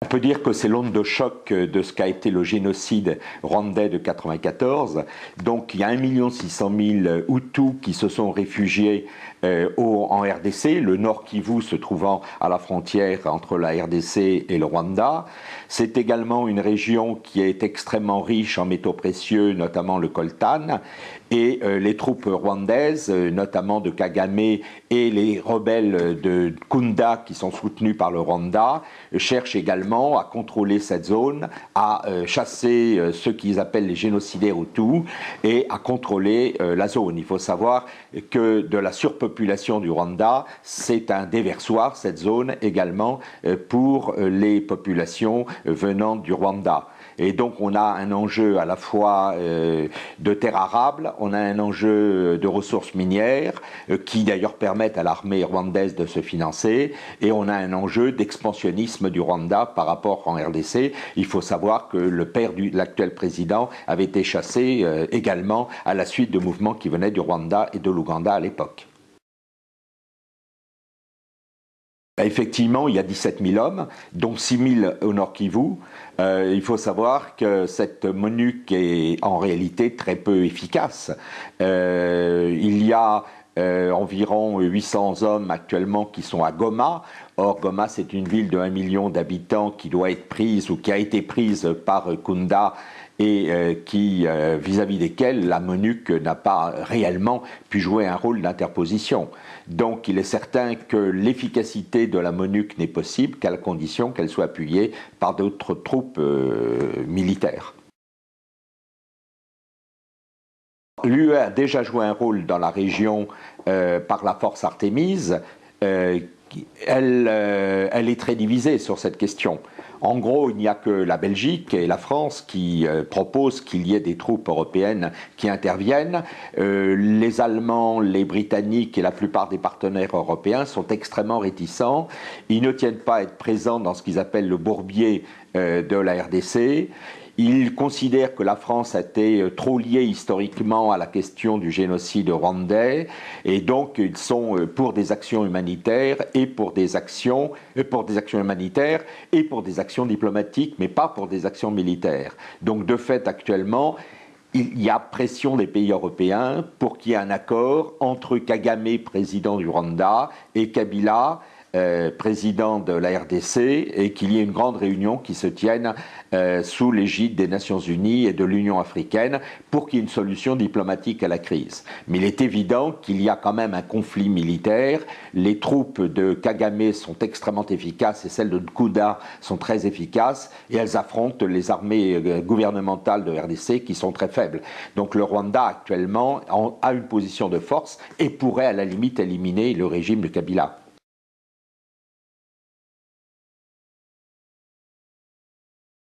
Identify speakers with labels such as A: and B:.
A: On peut dire que c'est l'onde de choc de ce qu'a été le génocide rwandais de 1994. Donc il y a 1 600 000 Hutus qui se sont réfugiés en RDC, le Nord Kivu se trouvant à la frontière entre la RDC et le Rwanda. C'est également une région qui est extrêmement riche en métaux précieux, notamment le coltan. Et les troupes rwandaises, notamment de Kagame et les rebelles de Kunda qui sont soutenus par le Rwanda, cherchent également à contrôler cette zone, à chasser ceux qu'ils appellent les génocidaires Hutus et à contrôler la zone. Il faut savoir que de la surpopulation du Rwanda, c'est un déversoir, cette zone également, pour les populations venant du Rwanda. Et donc on a un enjeu à la fois de terres arables, on a un enjeu de ressources minières qui d'ailleurs permettent à l'armée rwandaise de se financer, et on a un enjeu d'expansionnisme du Rwanda par rapport en RDC. Il faut savoir que le père de l'actuel président avait été chassé également à la suite de mouvements qui venaient du Rwanda et de l'Ouganda à l'époque. Effectivement, il y a 17 000 hommes, dont 6 000 au Nord Kivu. Il faut savoir que cette MONUC est en réalité très peu efficace. Il y a environ 800 hommes actuellement qui sont à Goma. Or, Goma, c'est une ville de 1 million d'habitants qui doit être prise ou qui a été prise par Kunda et vis-à-vis desquels la MONUC n'a pas réellement pu jouer un rôle d'interposition. Donc il est certain que l'efficacité de la MONUC n'est possible qu'à la condition qu'elle soit appuyée par d'autres troupes militaires. L'UE a déjà joué un rôle dans la région par la force Artémise. Elle est très divisée sur cette question. En gros, il n'y a que la Belgique et la France qui proposent qu'il y ait des troupes européennes qui interviennent. Les Allemands, les Britanniques et la plupart des partenaires européens sont extrêmement réticents. Ils ne tiennent pas à être présents dans ce qu'ils appellent le bourbier de la RDC. Ils considèrent que la France a été trop liée historiquement à la question du génocide rwandais, et donc ils sont pour des actions humanitaires et pour des actions humanitaires et pour des actions diplomatiques, mais pas pour des actions militaires. Donc de fait, actuellement, il y a pression des pays européens pour qu'il y ait un accord entre Kagame, président du Rwanda, et Kabila, président de la RDC, et qu'il y ait une grande réunion qui se tienne sous l'égide des Nations Unies et de l'Union africaine pour qu'il y ait une solution diplomatique à la crise. Mais il est évident qu'il y a quand même un conflit militaire. Les troupes de Kagame sont extrêmement efficaces et celles de Kunda sont très efficaces, et elles affrontent les armées gouvernementales de RDC qui sont très faibles. Donc le Rwanda actuellement a une position de force et pourrait à la limite éliminer le régime de Kabila.